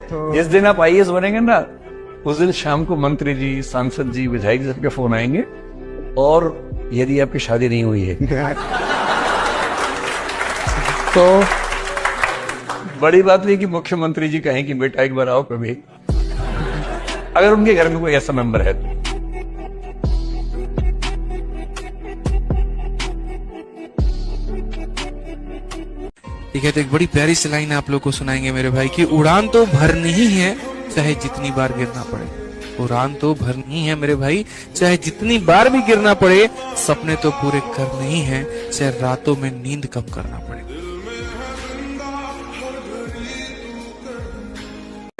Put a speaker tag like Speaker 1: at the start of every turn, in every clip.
Speaker 1: जिस दिन आप आईएएस बनेंगे ना, उस दिन शाम को मंत्री जी, सांसद जी, विधायक जी सबके फोन आएंगे, और यदि आपकी शादी नहीं हुई है तो बड़ी बात नहीं कि मुख्यमंत्री जी कहें कि बेटा एक बार आओ कभी, अगर उनके घर में कोई ऐसा मेंबर है तो।
Speaker 2: ठीक है, तो एक बड़ी प्यारी सी लाइन आप लोग को सुनाएंगे मेरे भाई की उड़ान तो भरनी ही है चाहे जितनी बार गिरना पड़े। उड़ान तो भरनी है मेरे भाई, चाहे जितनी बार भी गिरना पड़े। सपने तो पूरे करने ही हैं, चाहे रातों में नींद कम करना पड़े।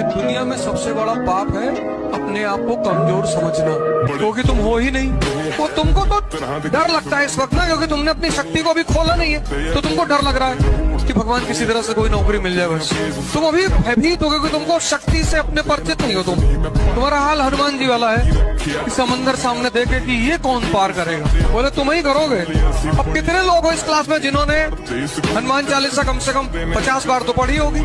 Speaker 3: दुनिया में सबसे बड़ा पाप है अपने आप को कमजोर समझना, क्योंकि तुम हो ही नहीं। वो तुमको तो डर लगता है इस वक्त ना, क्योंकि तुमने अपनी शक्ति को अभी खोला नहीं है, तो तुमको डर लग रहा है कि भगवान किसी तरह से कोई नौकरी मिल जाए बस। तुम अभी भयभीत हो, क्योंकि तुमको शक्ति से अपने परिचित नहीं हो। तुम्हारा हाल हनुमान जी वाला है कि समंदर सामने देखे कि ये कौन पार करेगा, बोले तुम ही करोगे। अब कितने लोग हो इस क्लास में जिन्होंने हनुमान चालीसा कम से कम 50 बार तो पढ़ी होगी,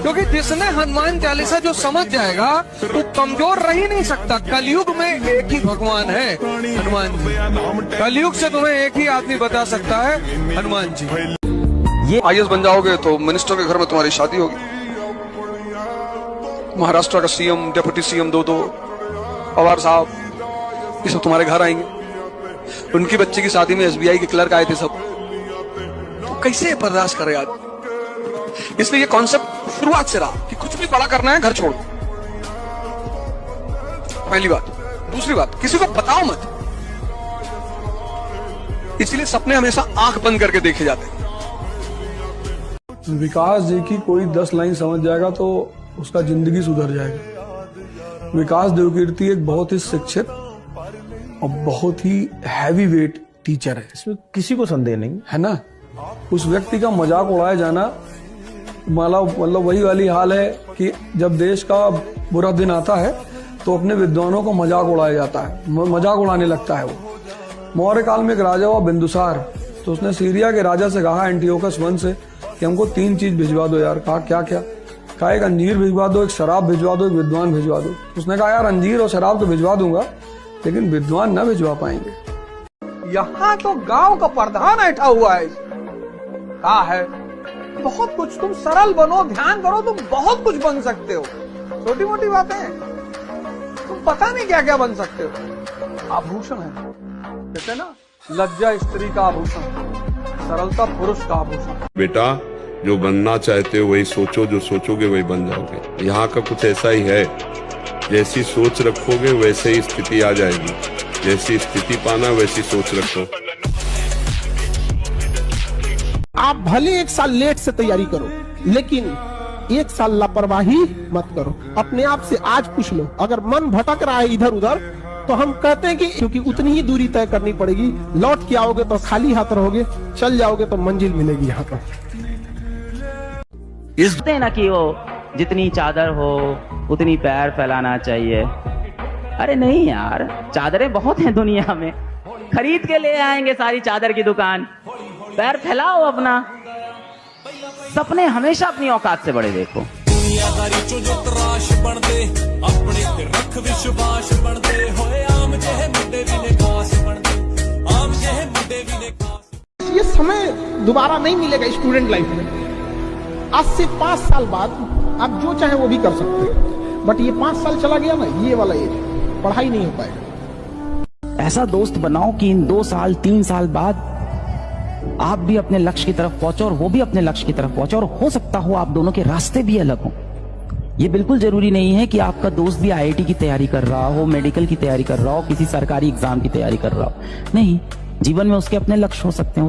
Speaker 3: क्योंकि जिसने हनुमान चालीसा जो समझ जाएगा वो कमजोर रह ही नहीं सकता। कलयुग में एक ही भगवान है, हनुमान जी। कलयुग से तुम्हें एक ही आदमी बता सकता है, हनुमान जी।
Speaker 4: ये आईएएस बन जाओगे तो मिनिस्टर के घर में तुम्हारी शादी होगी। महाराष्ट्र का सीएम, डिप्टी सीएम, दो पवार साहब, ये सब तुम्हारे घर आएंगे। उनकी बच्चे की शादी में एसबीआई के क्लर्क आए थे सब, तो कैसे बर्दाश्त करे आज। इसलिए ये कॉन्सेप्ट शुरुआत से रहा कि कुछ भी बड़ा करना है घर छोड़। पहली बात। दूसरी बात, किसी को बताओ मत। इसलिए सपने हमेशा आंख बंद करके देखे जाते हैं।
Speaker 5: विकास जी की कोई 10 लाइन समझ जाएगा तो उसका जिंदगी सुधर जाएगी। विकास देवकीर्ति एक बहुत ही शिक्षित और बहुत ही हैवी वेट टीचर है, इसमें किसी को संदेह नहीं है ना। उस व्यक्ति का मजाक उड़ाया जाना मतलब वही वाली हाल है कि जब देश का बुरा दिन आता है तो अपने विद्वानों को मजाक उड़ाया जाता है, मजाक उड़ाने लगता है वो। मौर्य काल में एक राजा हुआ बिंदुसार, तो उसने सीरिया के राजा से कहा एंटियोकस वन से कि हमको 3 चीज भिजवा दो यार। कहा क्या क्या? कहा एक अंजीर भिजवा दो, एक शराब भिजवा दो, एक विद्वान भिजवा दो। उसने कहा यार अंजीर और शराब तो भिजवा दूंगा, लेकिन विद्वान न भिजवा पाएंगे।
Speaker 3: यहाँ तो गांव का प्रधान बैठा हुआ है, कहा है बहुत कुछ, तुम सरल बनो, ध्यान करो, तुम बहुत कुछ बन सकते हो। छोटी मोटी बातें, तुम पता नहीं क्या क्या बन सकते हो। आभूषण है, कहते ना, लज्जा स्त्री का आभूषण, सरलता पुरुष का आभूषण।
Speaker 6: बेटा जो बनना चाहते हो वही सोचो, जो सोचोगे वही बन जाओगे। यहाँ का कुछ ऐसा ही है, जैसी सोच रखोगे वैसे ही स्थिति आ जाएगी। जैसी स्थिति पाना वैसी सोच रखो।
Speaker 7: आप भले 1 साल लेट से तैयारी करो, लेकिन 1 साल लापरवाही मत करो। अपने आप से आज पूछ लो, अगर मन भटक रहा है इधर उधर, तो हम कहते हैं कि क्योंकि उतनी ही दूरी तय करनी पड़ेगी। लौट के आओगे तो खाली हाथ रहोगे, चल जाओगे तो मंजिल मिलेगी यहाँ पर।
Speaker 8: इसलिए ना कि वो जितनी चादर हो उतनी पैर फैलाना चाहिए। अरे नहीं यार, चादरें बहुत हैं दुनिया में, खरीद के ले आएंगे सारी चादर की दुकान। पैर फैलाओ अपना, सपने हमेशा अपनी औकात से बड़े देखो। दुनियादारी चो जो तराश बन दे, अपने ते रख विश्वास बन दे, होए आम जेहे मुंडे भी ने खास बन दे, आम जेहे मुंडे भी ने खास।
Speaker 7: ये समय दोबारा नहीं मिलेगा स्टूडेंट लाइफ में। आज से 5 साल बाद आप जो चाहे वो भी कर सकते हैं, बट ये 5 साल चला गया ना, ये वाला एज पढ़ाई नहीं हो पाएगा।
Speaker 8: ऐसा दोस्त बनाओ कि इन 2 साल 3 साल बाद आप भी अपने लक्ष्य की तरफ पहुंचो और वो भी अपने लक्ष्य की तरफ पहुंचो, और हो सकता हो आप दोनों के रास्ते भी अलग हों। ये बिल्कुल जरूरी नहीं है कि आपका दोस्त भी आईआईटी की तैयारी कर रहा हो, मेडिकल की तैयारी कर रहा हो, किसी सरकारी एग्जाम की तैयारी कर रहा हो। नहीं, जीवन में उसके अपने लक्ष्य हो सकते हैं।